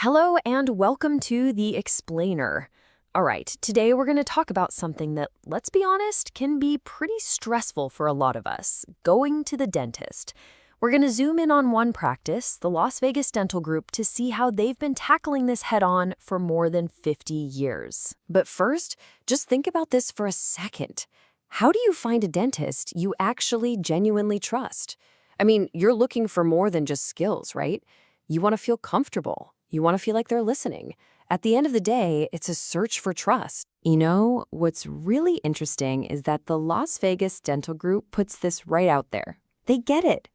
Hello and welcome to The Explainer. All right, today we're going to talk about something that, let's be honest, can be pretty stressful for a lot of us, going to the dentist. We're going to zoom in on one practice, the Las Vegas Dental Group, to see how they've been tackling this head-on for more than 50 years. But first, just think about this for a second. How do you find a dentist you actually genuinely trust? I mean, you're looking for more than just skills, right? You want to feel comfortable. You want to feel like they're listening. At the end of the day, it's a search for trust. You know, what's really interesting is that the Las Vegas Dental Group puts this right out there. They get it.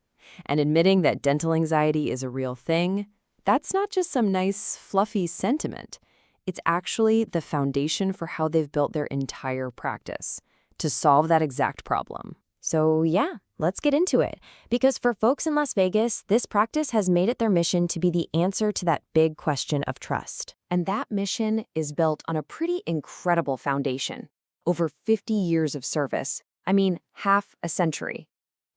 And admitting that dental anxiety is a real thing, that's not just some nice, fluffy sentiment. It's actually the foundation for how they've built their entire practice to solve that exact problem. So yeah, let's get into it. Because for folks in Las Vegas, this practice has made it their mission to be the answer to that big question of trust. And that mission is built on a pretty incredible foundation. Over 50 years of service. I mean, half a century.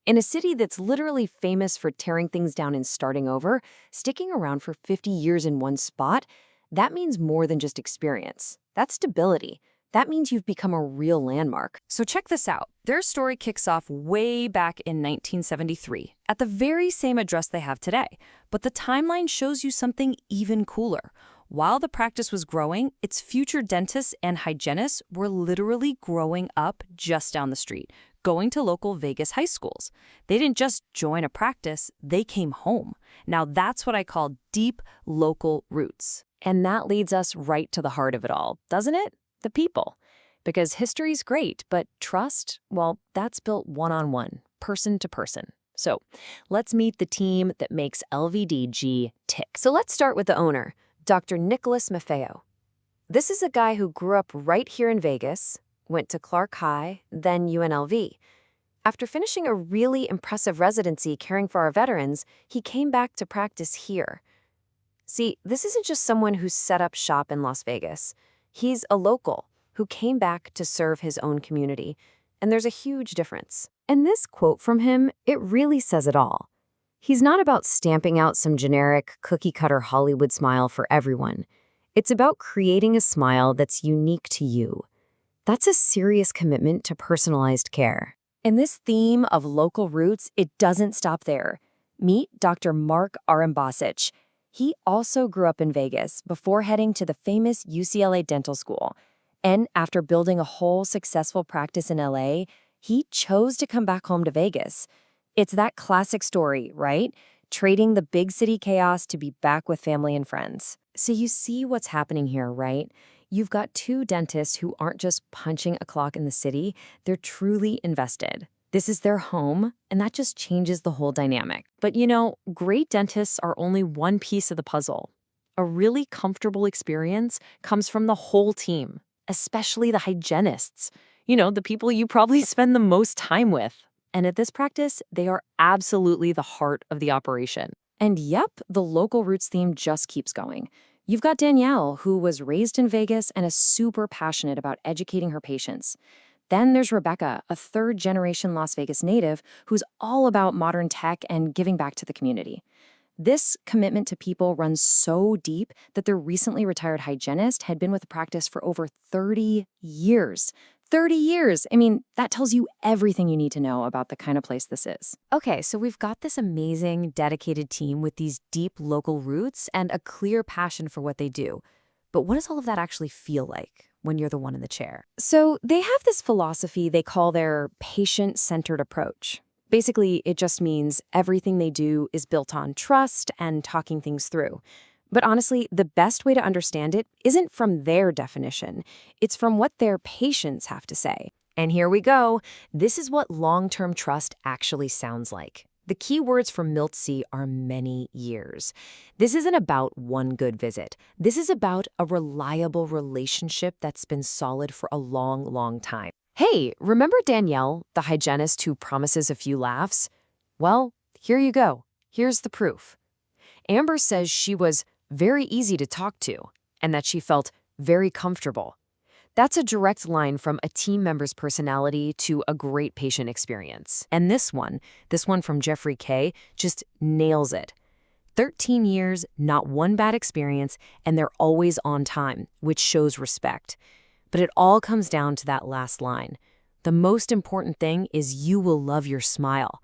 In a city that's literally famous for tearing things down and starting over, sticking around for 50 years in one spot, that means more than just experience. That's stability. That means you've become a real landmark. So check this out. Their story kicks off way back in 1973, at the very same address they have today. But the timeline shows you something even cooler. While the practice was growing, its future dentists and hygienists were literally growing up just down the street, going to local Vegas high schools. They didn't just join a practice, they came home. Now that's what I call deep local roots. And that leads us right to the heart of it all, doesn't it? The people. Because history's great, but trust, well, that's built one-on-one, person to person. So let's meet the team that makes LVDG tick. So let's start with the owner, Dr. Nicholas Maffeo. This is a guy who grew up right here in Vegas, went to Clark High, then UNLV. After finishing a really impressive residency caring for our veterans, he came back to practice here. See, this isn't just someone who set up shop in Las Vegas. He's a local who came back to serve his own community, and there's a huge difference. And this quote from him, it really says it all. He's not about stamping out some generic, cookie-cutter Hollywood smile for everyone. It's about creating a smile that's unique to you. That's a serious commitment to personalized care. And this theme of local roots, it doesn't stop there. Meet Dr. Mark Arambasic. He also grew up in Vegas before heading to the famous UCLA Dental School. And after building a whole successful practice in LA, he chose to come back home to Vegas. It's that classic story, right? Trading the big city chaos to be back with family and friends. So you see what's happening here, right? You've got two dentists who aren't just punching a clock in the city, they're truly invested. This is their home, and that just changes the whole dynamic. But you know, great dentists are only one piece of the puzzle. A really comfortable experience comes from the whole team, especially the hygienists. You know, the people you probably spend the most time with. And at this practice, they are absolutely the heart of the operation. And yep, the local roots theme just keeps going. You've got Danielle, who was raised in Vegas and is super passionate about educating her patients. Then there's Rebecca, a third-generation Las Vegas native who's all about modern tech and giving back to the community. This commitment to people runs so deep that their recently retired hygienist had been with the practice for over 30 years. 30 years! I mean, that tells you everything you need to know about the kind of place this is. Okay, so we've got this amazing, dedicated team with these deep local roots and a clear passion for what they do. But what does all of that actually feel like when you're the one in the chair? So they have this philosophy they call their patient-centered approach. Basically, it just means everything they do is built on trust and talking things through. But honestly, the best way to understand it isn't from their definition. It's from what their patients have to say. And here we go. This is what long-term trust actually sounds like. The key words for MILT-C are many years. This isn't about one good visit. This is about a reliable relationship that's been solid for a long, long time. Hey, remember Danielle, the hygienist who promises a few laughs? Well, here you go. Here's the proof. Amber says she was very easy to talk to and that she felt very comfortable. That's a direct line from a team member's personality to a great patient experience. And this one from Jeffrey K., just nails it. 13 years, not one bad experience, and they're always on time, which shows respect. But it all comes down to that last line. The most important thing is you will love your smile.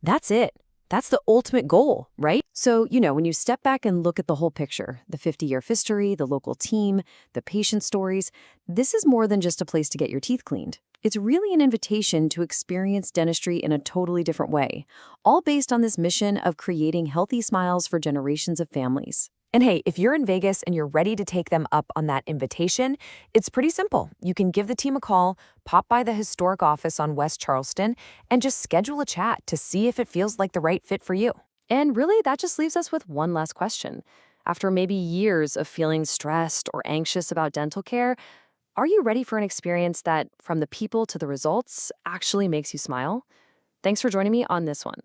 That's it. That's the ultimate goal, right? So, when you step back and look at the whole picture, the 50-year history, the local team, the patient stories, this is more than just a place to get your teeth cleaned. It's really an invitation to experience dentistry in a totally different way, all based on this mission of creating healthy smiles for generations of families. And hey, if you're in Vegas and you're ready to take them up on that invitation, it's pretty simple. You can give the team a call, pop by the historic office on West Charleston, and just schedule a chat to see if it feels like the right fit for you. And really, that just leaves us with one last question. After maybe years of feeling stressed or anxious about dental care, are you ready for an experience that, from the people to the results, actually makes you smile? Thanks for joining me on this one.